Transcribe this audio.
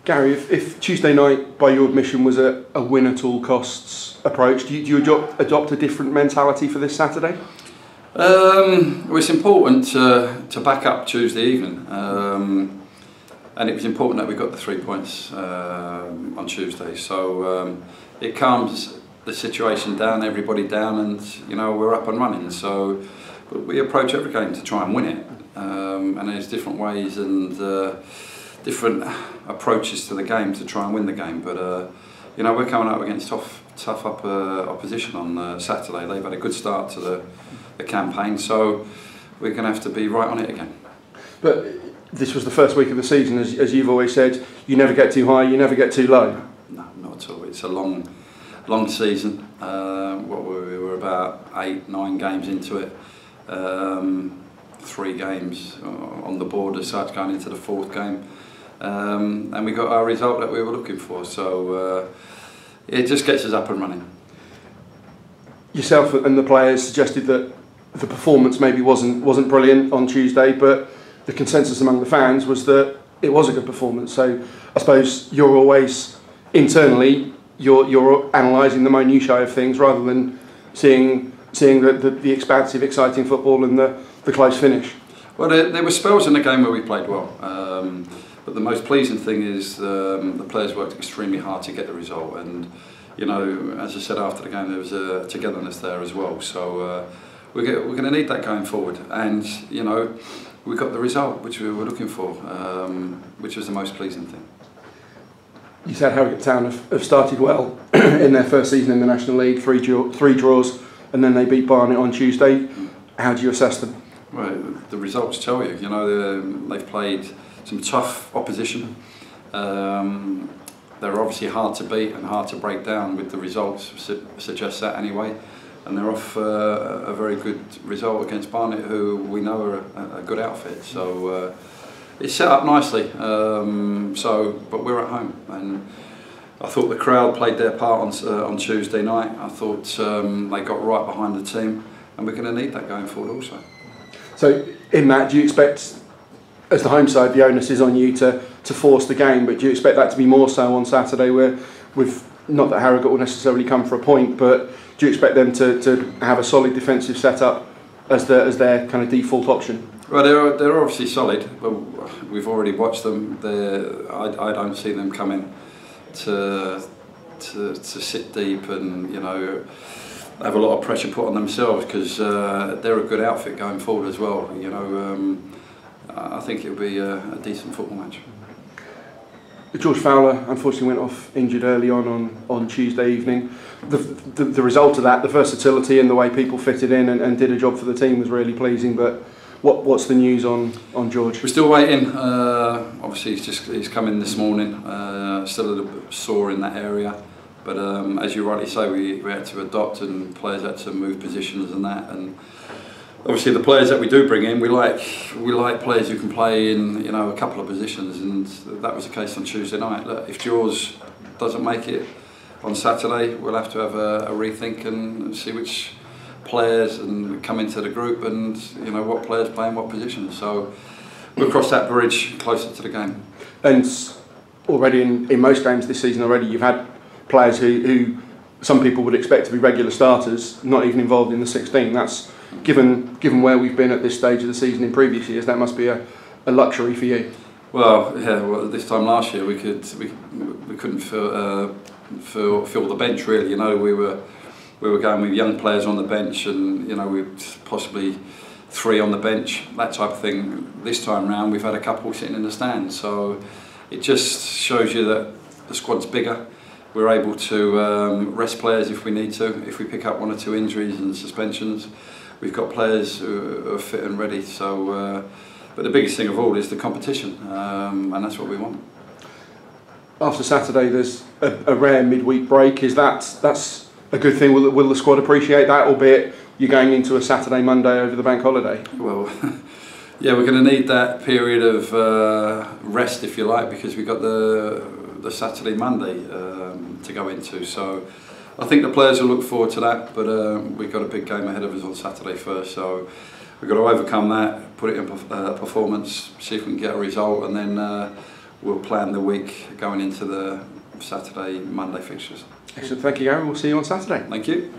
Gary, if Tuesday night, by your admission, was a win at all costs approach, do you adopt a different mentality for this Saturday? Well, it's important to back up Tuesday evening, and it was important that we got the 3 points on Tuesday. So it calms the situation down, everybody down, and we're up and running. So we approach every game to try and win it, and there's different ways and different approaches to the game to try and win the game. But we're coming up against tough opposition on Saturday. They've had a good start to the campaign, so we're going to have to be right on it again. But this was the first week of the season, as you've always said. You never get too high, you never get too low. No, not at all. It's a long season. We were about 8-9 games into it. 3 games on the board as such, going into the 4th game. And we got our result that we were looking for, so it just gets us up and running. Yourself and the players suggested that the performance maybe wasn't brilliant on Tuesday, but the consensus among the fans was that it was a good performance. So I suppose you're always internally you're analysing the minutiae of things rather than seeing the expansive, exciting football and the close finish. Well, there were spells in the game where we played well. But the most pleasing thing is the players worked extremely hard to get the result, and as I said after the game, there was a togetherness there as well. So we're going to need that going forward, and we got the result which we were looking for, which was the most pleasing thing. You said Harrogate Town have started well in their first season in the National League, three draws, and then they beat Barnet on Tuesday. How do you assess them? Well, the results tell you. They've played some tough opposition. They're obviously hard to beat and hard to break down, with the results suggest that anyway. And they're off a very good result against Barnet, who we know are a good outfit. So it's set up nicely. But we're at home, and I thought the crowd played their part on Tuesday night. I thought they got right behind the team, and we're going to need that going forward also. So in that, do you expect, as the home side, the onus is on you to force the game, but do you expect that to be more so on Saturday, where not that Harrogate will necessarily come for a point, but do you expect them to have a solid defensive setup as their kind of default option? Well, they're obviously solid, but we've already watched them. I don't see them coming to sit deep and have a lot of pressure put on themselves, because they're a good outfit going forward as well. I think it'll be a decent football match. George Fowler unfortunately went off injured early on Tuesday evening. The result of that, the versatility and the way people fitted in and did a job for the team, was really pleasing. But what's the news on George? We're still waiting. Obviously he's come in this morning. Still a little bit sore in that area. But as you rightly say, we had to adopt, and players had to move positions and that. And obviously the players that we do bring in, we like players who can play in a couple of positions, and that was the case on Tuesday night. Look, if George doesn't make it on Saturday, we'll have to have a rethink and see which players and come into the group, and what players play in what positions. So we'll cross that bridge closer to the game. And already in most games this season already, you've had players who some people would expect to be regular starters, not even involved in the 16. That's given where we've been at this stage of the season in previous years, that must be a luxury for you. Well, yeah. Well, this time last year we couldn't fill the bench really. We were going with young players on the bench, and we possibly 3 on the bench, that type of thing. This time round we've had a couple sitting in the stands, so it just shows you that the squad's bigger. We're able to rest players if we need to. If we pick up 1 or 2 injuries and suspensions, we've got players who are fit and ready. So, but the biggest thing of all is the competition, and that's what we want. After Saturday, there's a rare midweek break. That's a good thing? Will the squad appreciate that, albeit you're going into a Saturday, Monday over the bank holiday? Well, yeah, we're going to need that period of rest, if you like, because we've got the Saturday, Monday to go into. So I think the players will look forward to that, but we've got a big game ahead of us on Saturday first, so we've got to overcome that, put it in performance, see if we can get a result, and then we'll plan the week going into the Saturday, Monday fixtures. Excellent. Thank you, Gary. We'll see you on Saturday. Thank you.